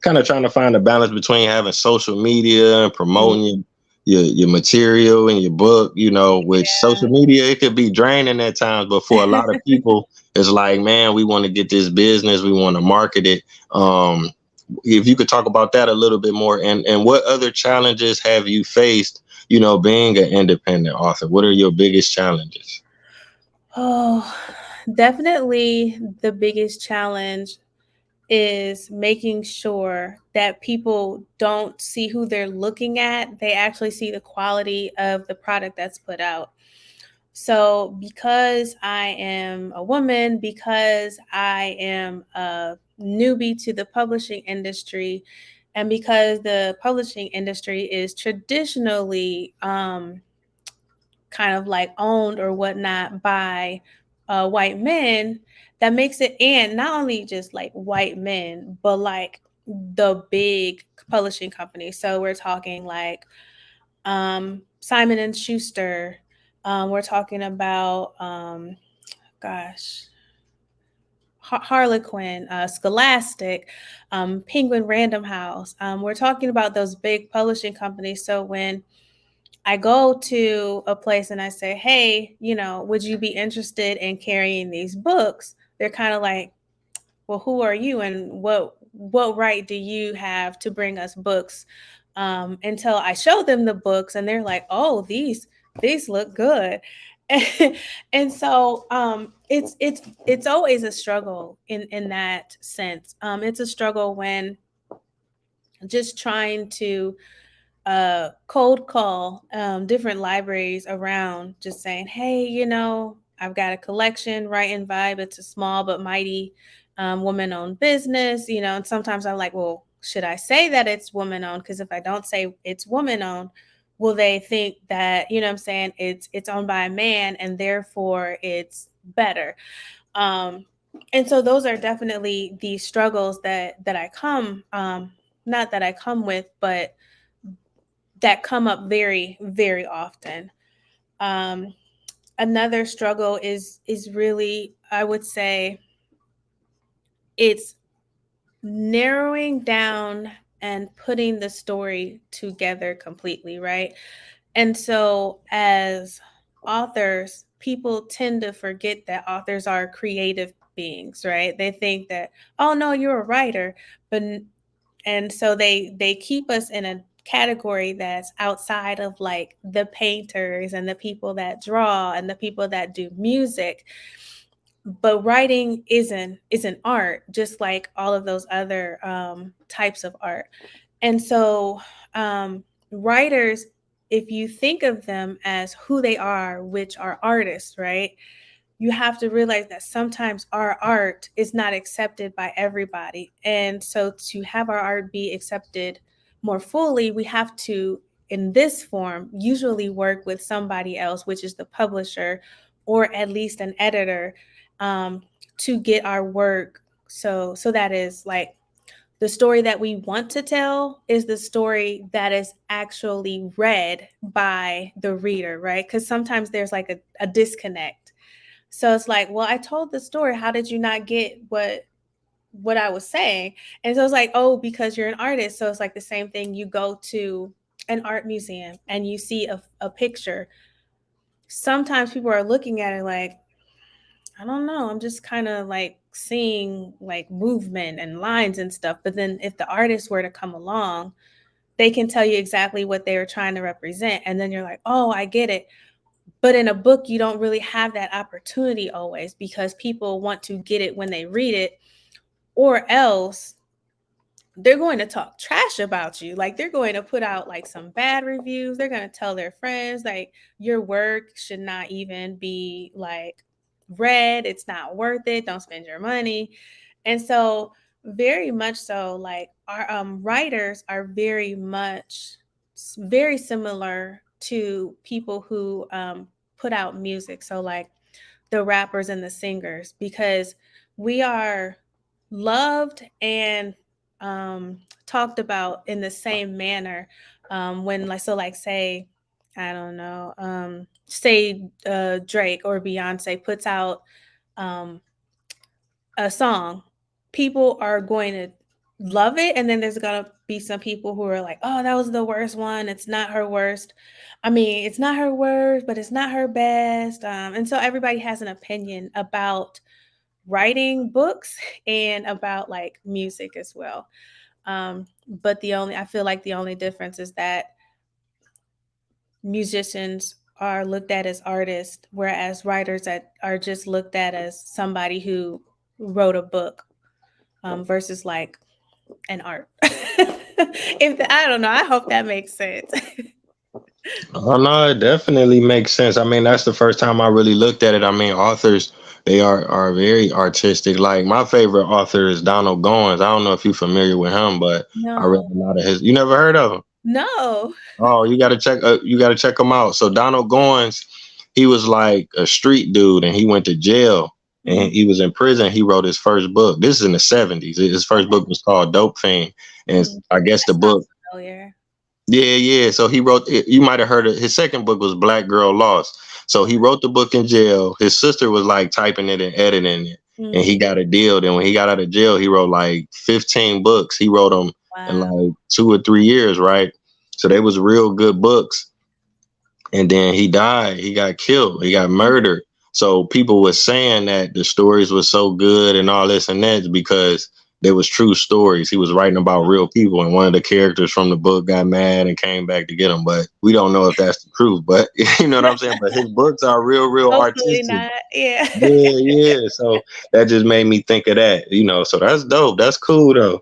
kind of trying to find a balance between having social media and promoting your material and your book, which social media, it could be draining at times, but for a lot of people, it's like, man, we want to get this business, we want to market it. If you could talk about that a little bit more, and what other challenges have you faced, being an independent author? What are your biggest challenges? Oh, definitely the biggest challenge is making sure that people don't see who they're looking at. They actually see the quality of the product that's put out. So, because I am a woman, because I am a newbie to the publishing industry, and because the publishing industry is traditionally kind of like owned or whatnot by white men, that makes it, and not only just like white men, but like the big publishing companies. So we're talking like Simon and Schuster. We're talking about gosh, Harlequin, Scholastic, Penguin Random House. We're talking about those big publishing companies. So when I go to a place and I say, hey, would you be interested in carrying these books? They're kind of like, well, who are you and what right do you have to bring us books? Until I show them the books and they're like, oh, these look good. And so it's always a struggle in that sense. It's a struggle when just trying to cold call different libraries around, just saying, hey, I've got a collection, right in Vibe. It's a small but mighty woman owned business, and sometimes I'm like, well, should I say that it's woman owned? Because if I don't say it's woman owned, will they think that, what I'm saying, it's owned by a man and therefore it's better? Um, and so those are definitely the struggles that I come, not that I come with, but that come up very, very often. Um, Another struggle is really, I would say, it's narrowing down and putting the story together completely, right? And so as authors, people tend to forget that authors are creative beings, right? They think that, oh no, you're a writer, but and so they keep us in a category that's outside of like the painters and the people that draw and the people that do music. But writing isn't art, just like all of those other types of art. And so writers, if you think of them as who they are, which are artists, right, you have to realize that sometimes our art is not accepted by everybody. And so to have our art be accepted more fully, we have to, in this form, usually work with somebody else, which is the publisher or at least an editor, um, to get our work. So that is like the story that we want to tell is the story that is actually read by the reader, right? Because sometimes there's like a disconnect. So it's like, well, I told the story. How did you not get what I was saying? And so it's like, oh, because you're an artist. So it's like the same thing. You go to an art museum and you see a picture. Sometimes people are looking at it like, I don't know. I'm just kind of like seeing like movement and lines and stuff. But then if the artist were to come along, they can tell you exactly what they were trying to represent. And then you're like, oh, I get it. But in a book, you don't really have that opportunity always because people want to get it when they read it, or else they're going to talk trash about you. Like they're going to put out like some bad reviews. They're going to tell their friends like your work should not even be like read. It's not worth it. Don't spend your money. And so very much so like our writers are very similar to people who put out music. So like the rappers and the singers, because we are loved and talked about in the same manner. When like, so like say, I don't know, say Drake or Beyonce puts out um, a song, people are going to love it, and then there's gonna be some people who are like, "Oh, that was the worst one. It's not her worst." I mean, it's not her worst, but it's not her best. And so everybody has an opinion about writing books and about like music as well. But I feel like the only difference is that musicians are looked at as artists, whereas writers that are just looked at as somebody who wrote a book, versus like an art. I don't know, I hope that makes sense. Oh no, it definitely makes sense. I mean, that's the first time I really looked at it. I mean, authors, they are very artistic. Like my favorite author is Donald Goines. I don't know if you're familiar with him, but I read No, a lot of his. You never heard of him? no. Oh, you gotta check him out. So Donald Goines, he was like a street dude, and he went to jail, and Mhm. he was in prison. He wrote his first book. This is in the '70s. His first Okay. book was called Dope Fiend, and Mm. I guess That the book. sounds familiar. Yeah, yeah. So he wrote. You might have heard of his second book was Black Girl Lost. So he wrote the book in jail. His sister was like typing it and editing it, and he Mm. got a deal. Then when he got out of jail, he wrote like 15 books. He wrote them in Wow. like 2 or 3 years, right? So they was real good books. And then he died. He got killed. He got Mm. murdered. So people were saying that the stories were so good and all this and that because they was true stories. He was writing about real people, and one of the characters from the book got mad and came back to get him. But we don't know if that's the truth. But you know what I'm saying. But his books are real, real Hopefully artistic. not. Yeah. Yeah, yeah. So that just made me think of that. So that's dope. That's cool though.